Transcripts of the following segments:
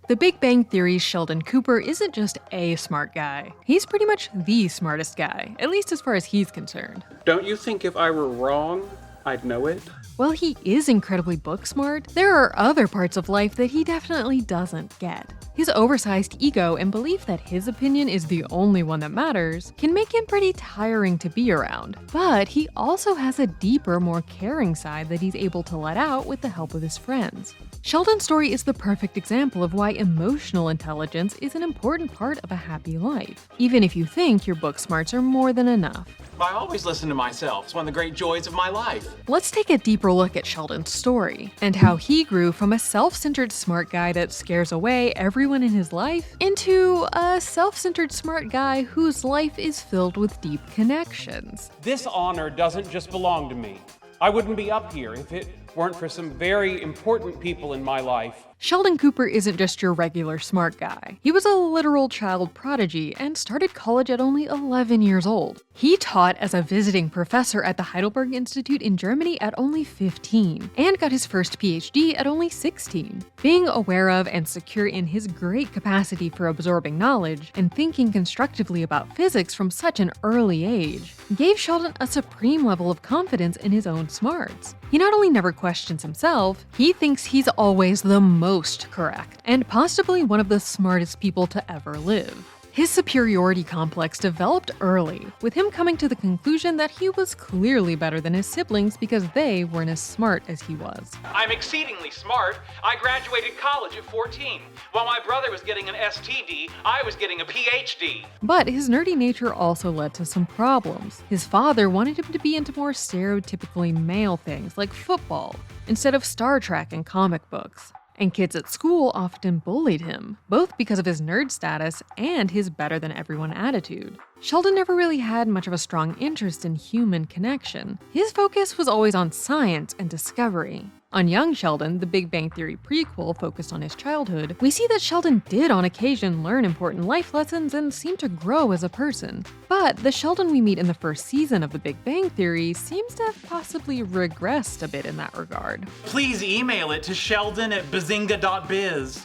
The Big Bang Theory's Sheldon Cooper isn't just a smart guy. He's pretty much the smartest guy, at least as far as he's concerned. Don't you think if I were wrong, I'd know it? While he is incredibly book smart, there are other parts of life that he definitely doesn't get. His oversized ego and belief that his opinion is the only one that matters can make him pretty tiring to be around. But he also has a deeper, more caring side that he's able to let out with the help of his friends. Sheldon's story is the perfect example of why emotional intelligence is an important part of a happy life, even if you think your book smarts are more than enough. I always listen to myself. It's one of the great joys of my life. Let's take a deeper look at Sheldon's story, and how he grew from a self-centered smart guy that scares away everyone in his life into a self-centered smart guy whose life is filled with deep connections. This honor doesn't just belong to me. I wouldn't be up here if it weren't for some very important people in my life. Sheldon Cooper isn't just your regular smart guy. He was a literal child prodigy and started college at only 11 years old. He taught as a visiting professor at the Heidelberg Institute in Germany at only 15, and got his first PhD at only 16. Being aware of and secure in his great capacity for absorbing knowledge and thinking constructively about physics from such an early age gave Sheldon a supreme level of confidence in his own smarts. He not only never questions himself, he thinks he's always the most correct, and possibly one of the smartest people to ever live. His superiority complex developed early, with him coming to the conclusion that he was clearly better than his siblings because they weren't as smart as he was. I'm exceedingly smart. I graduated college at 14. While my brother was getting an STD, I was getting a PhD. But his nerdy nature also led to some problems. His father wanted him to be into more stereotypically male things like football, instead of Star Trek and comic books. And kids at school often bullied him, both because of his nerd status and his better-than-everyone attitude. Sheldon never really had much of a strong interest in human connection. His focus was always on science and discovery. On Young Sheldon, the Big Bang Theory prequel focused on his childhood, we see that Sheldon did on occasion learn important life lessons and seem to grow as a person. But the Sheldon we meet in the first season of the Big Bang Theory seems to have possibly regressed a bit in that regard. Please email it to sheldon@bazinga.biz.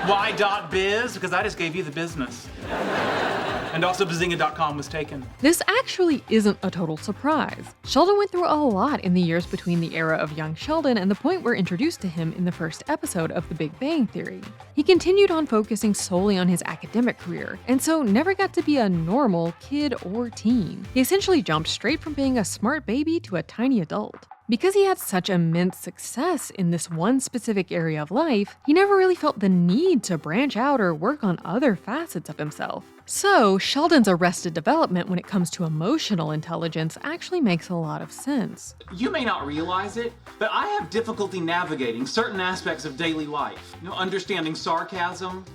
Why.biz? Because I just gave you the business. And also bazinga.com was taken. This actually isn't a total surprise. Sheldon went through a lot in the years between the era of young Sheldon and the point we're introduced to him in the first episode of The Big Bang Theory. He continued on focusing solely on his academic career, and so never got to be a normal kid or teen. He essentially jumped straight from being a smart baby to a tiny adult. Because he had such immense success in this one specific area of life, he never really felt the need to branch out or work on other facets of himself. So, Sheldon's arrested development when it comes to emotional intelligence actually makes a lot of sense. You may not realize it, but I have difficulty navigating certain aspects of daily life. Understanding sarcasm,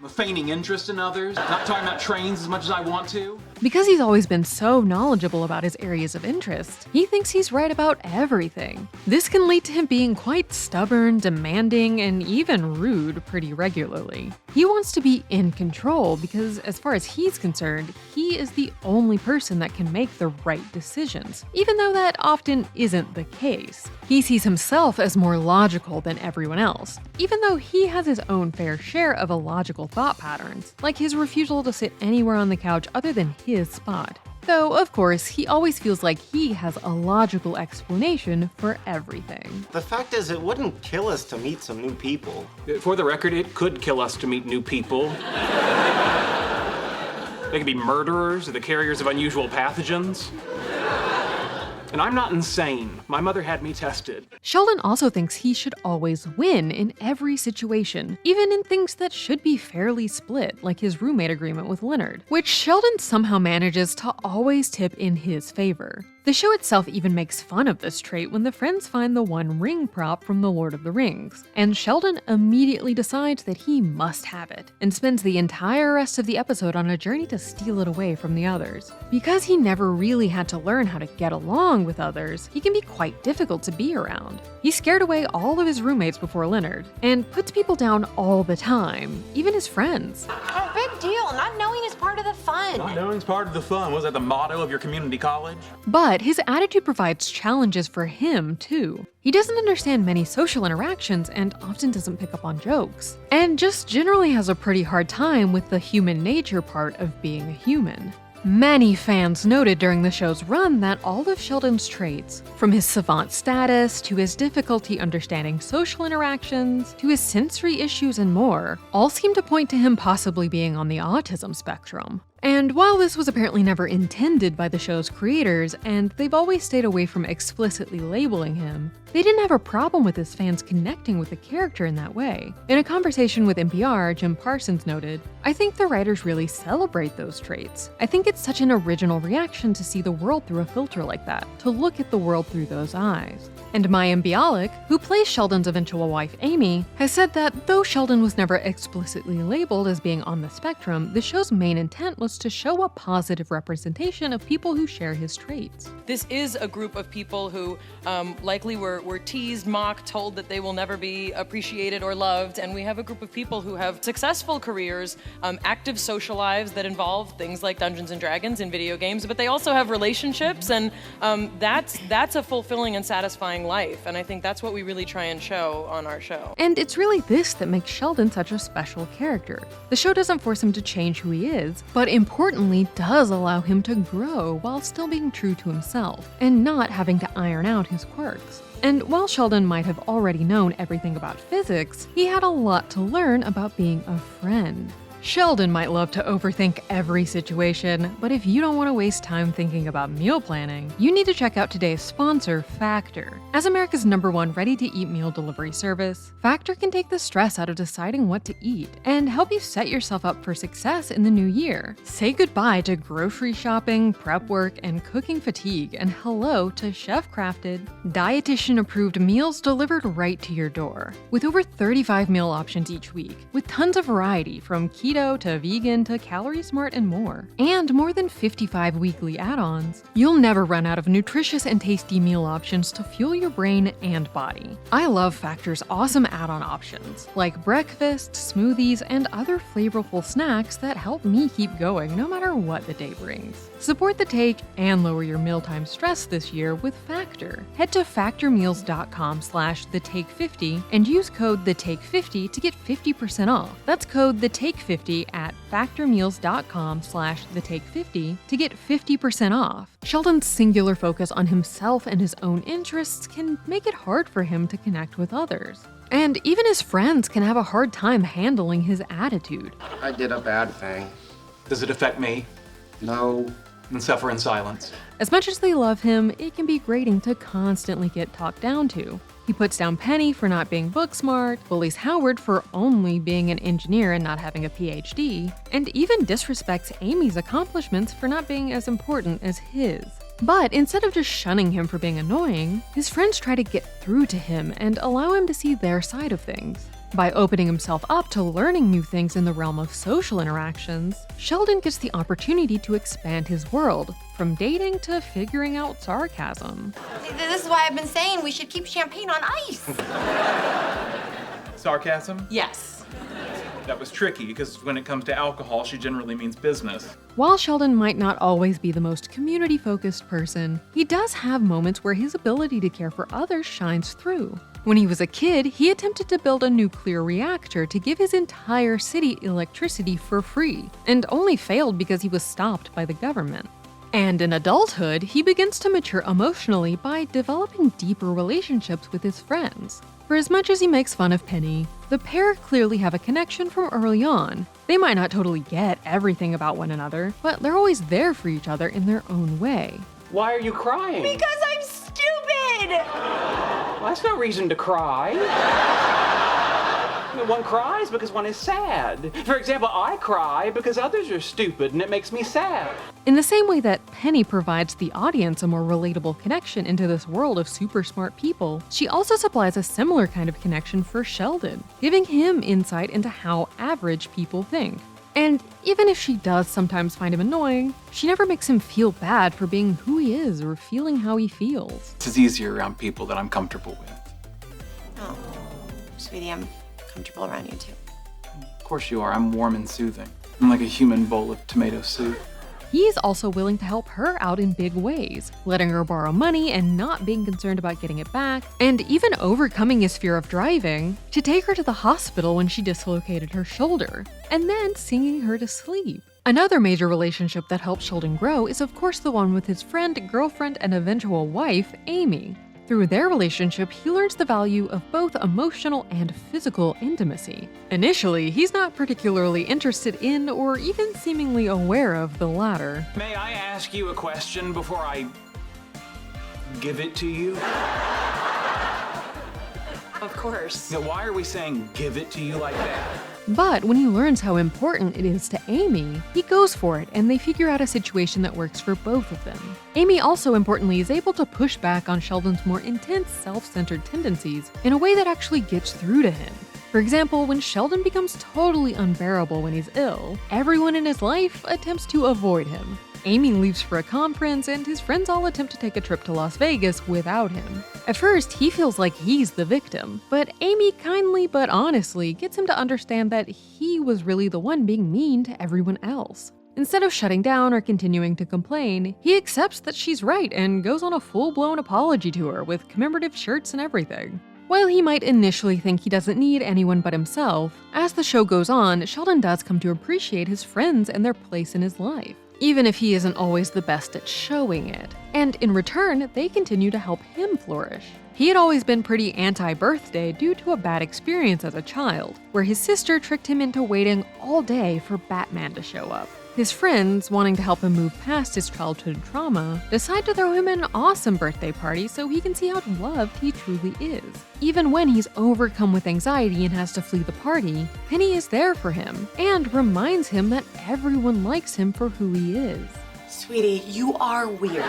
feigning interest in others, not talking about trains as much as I want to. Because he's always been so knowledgeable about his areas of interest, he thinks he's right about everything. This can lead to him being quite stubborn, demanding, and even rude pretty regularly. He wants to be in control because, as far as he's concerned, he is the only person that can make the right decisions, even though that often isn't the case. He sees himself as more logical than everyone else, even though he has his own fair share of illogical thought patterns, like his refusal to sit anywhere on the couch other than his spot. Though, of course, he always feels like he has a logical explanation for everything. The fact is, it wouldn't kill us to meet some new people. For the record, it could kill us to meet new people. They could be murderers or the carriers of unusual pathogens. And I'm not insane. My mother had me tested. Sheldon also thinks he should always win in every situation, even in things that should be fairly split, like his roommate agreement with Leonard, which Sheldon somehow manages to always tip in his favor. The show itself even makes fun of this trait when the friends find the One Ring prop from The Lord of the Rings, and Sheldon immediately decides that he must have it, and spends the entire rest of the episode on a journey to steal it away from the others. Because he never really had to learn how to get along with others, he can be quite difficult to be around. He scared away all of his roommates before Leonard, and puts people down all the time, even his friends. Oh, big deal. deal. Not knowing is part of the fun. Not knowing's part of the fun. Was that the motto of your community college? But his attitude provides challenges for him, too. He doesn't understand many social interactions and often doesn't pick up on jokes. And just generally has a pretty hard time with the human nature part of being a human. Many fans noted during the show's run that all of Sheldon's traits, from his savant status to his difficulty understanding social interactions to his sensory issues and more, all seem to point to him possibly being on the autism spectrum. And while this was apparently never intended by the show's creators, and they've always stayed away from explicitly labeling him, they didn't have a problem with his fans connecting with the character in that way. In a conversation with NPR, Jim Parsons noted, "I think the writers really celebrate those traits. I think it's such an original reaction to see the world through a filter like that, to look at the world through those eyes." And Mayim Bialik, who plays Sheldon's eventual wife Amy, has said that though Sheldon was never explicitly labeled as being on the spectrum, the show's main intent was to show a positive representation of people who share his traits. This is a group of people who likely were teased, mocked, told that they will never be appreciated or loved, and we have a group of people who have successful careers, active social lives that involve things like Dungeons and Dragons and video games, but they also have relationships, and that's a fulfilling and satisfying life, and I think that's what we really try and show on our show. And it's really this that makes Sheldon such a special character. The show doesn't force him to change who he is, but importantly does allow him to grow while still being true to himself, and not having to iron out his quirks. And while Sheldon might have already known everything about physics, he had a lot to learn about being a friend. Sheldon might love to overthink every situation, but if you don't want to waste time thinking about meal planning, you need to check out today's sponsor, Factor. As America's #1 ready-to-eat meal delivery service, Factor can take the stress out of deciding what to eat and help you set yourself up for success in the new year. Say goodbye to grocery shopping, prep work, and cooking fatigue, and hello to chef-crafted, dietitian-approved meals delivered right to your door. With over 35 meal options each week, with tons of variety from keto to vegan to calorie smart and more, and more than 55 weekly add-ons, you'll never run out of nutritious and tasty meal options to fuel your brain and body. I love Factor's awesome add-on options, like breakfast, smoothies, and other flavorful snacks that help me keep going no matter what the day brings. Support the take and lower your mealtime stress this year with Factor. Head to factormeals.com/thetake50 and use code THETAKE50 to get 50% off. That's code THETAKE50 at factormeals.com/thetake50 to get 50% off. Sheldon's singular focus on himself and his own interests can make it hard for him to connect with others. And even his friends can have a hard time handling his attitude. I did a bad thing. Does it affect me? No. And suffer in silence. As much as they love him, it can be grating to constantly get talked down to. He puts down Penny for not being book smart, bullies Howard for only being an engineer and not having a PhD, and even disrespects Amy's accomplishments for not being as important as his. But instead of just shunning him for being annoying, his friends try to get through to him and allow him to see their side of things. By opening himself up to learning new things in the realm of social interactions, Sheldon gets the opportunity to expand his world, from dating to figuring out sarcasm. This is why I've been saying we should keep champagne on ice. Sarcasm? Yes. That was tricky, because when it comes to alcohol, she generally means business. While Sheldon might not always be the most community-focused person, he does have moments where his ability to care for others shines through. When he was a kid, he attempted to build a nuclear reactor to give his entire city electricity for free, and only failed because he was stopped by the government. And in adulthood, he begins to mature emotionally by developing deeper relationships with his friends. For as much as he makes fun of Penny, the pair clearly have a connection from early on. They might not totally get everything about one another, but they're always there for each other in their own way. Why are you crying? Because I'm stupid! Well, that's no reason to cry. One cries because one is sad. For example, I cry because others are stupid and it makes me sad. In the same way that Penny provides the audience a more relatable connection into this world of super smart people, she also supplies a similar kind of connection for Sheldon, giving him insight into how average people think. And even if she does sometimes find him annoying, she never makes him feel bad for being who he is or feeling how he feels. It's easier around people that I'm comfortable with. Oh, sweetie, I'm comfortable around you too. Of course you are. I'm warm and soothing. I'm like a human bowl of tomato soup. He's also willing to help her out in big ways, letting her borrow money and not being concerned about getting it back, and even overcoming his fear of driving to take her to the hospital when she dislocated her shoulder, and then singing her to sleep. Another major relationship that helped Sheldon grow is of course the one with his friend, girlfriend, and eventual wife, Amy. Through their relationship, he learns the value of both emotional and physical intimacy. Initially, he's not particularly interested in or even seemingly aware of the latter. May I ask you a question before I give it to you? Of course. Now, why are we saying give it to you like that? But when he learns how important it is to Amy, he goes for it and they figure out a situation that works for both of them. Amy also importantly is able to push back on Sheldon's more intense self-centered tendencies in a way that actually gets through to him. For example, when Sheldon becomes totally unbearable when he's ill, everyone in his life attempts to avoid him. Amy leaves for a conference, and his friends all attempt to take a trip to Las Vegas without him. At first, he feels like he's the victim, but Amy kindly but honestly gets him to understand that he was really the one being mean to everyone else. Instead of shutting down or continuing to complain, he accepts that she's right and goes on a full-blown apology tour with commemorative shirts and everything. While he might initially think he doesn't need anyone but himself, as the show goes on, Sheldon does come to appreciate his friends and their place in his life, even if he isn't always the best at showing it. And in return, they continue to help him flourish. He had always been pretty anti-birthday due to a bad experience as a child, where his sister tricked him into waiting all day for Batman to show up. His friends, wanting to help him move past his childhood trauma, decide to throw him an awesome birthday party so he can see how loved he truly is. Even when he's overcome with anxiety and has to flee the party, Penny is there for him and reminds him that everyone likes him for who he is. Sweetie, you are weird.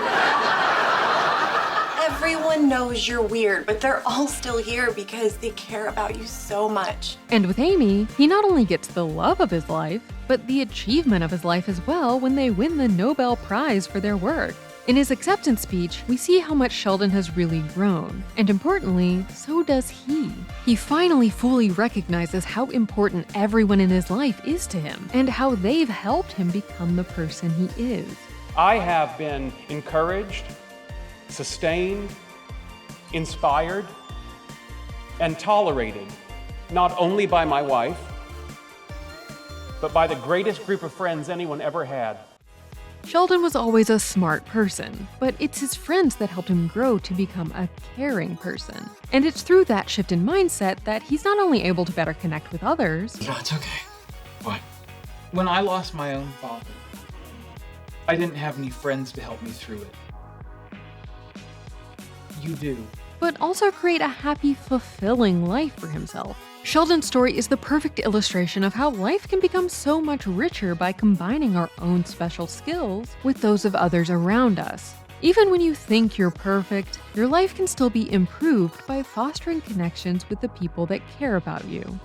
Everyone knows you're weird, but they're all still here because they care about you so much. And with Amy, he not only gets the love of his life, but the achievement of his life as well when they win the Nobel Prize for their work. In his acceptance speech, we see how much Sheldon has really grown, and importantly, so does he. He finally fully recognizes how important everyone in his life is to him, and how they've helped him become the person he is. I have been encouraged, sustained, inspired, and tolerated, not only by my wife, but by the greatest group of friends anyone ever had. Sheldon was always a smart person, but it's his friends that helped him grow to become a caring person. And it's through that shift in mindset that he's not only able to better connect with others. No, it's okay. What? When I lost my own father, I didn't have any friends to help me through it. You do. But also create a happy, fulfilling life for himself. Sheldon's story is the perfect illustration of how life can become so much richer by combining our own special skills with those of others around us. Even when you think you're perfect, your life can still be improved by fostering connections with the people that care about you.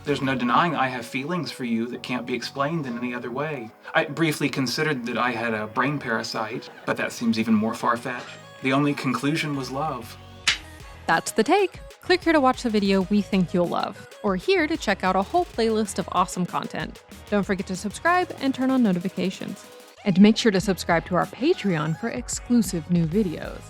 There's no denying I have feelings for you that can't be explained in any other way. I briefly considered that I had a brain parasite, but that seems even more far-fetched. The only conclusion was love. That's the take. Click here to watch the video we think you'll love, or here to check out a whole playlist of awesome content. Don't forget to subscribe and turn on notifications. And make sure to subscribe to our Patreon for exclusive new videos.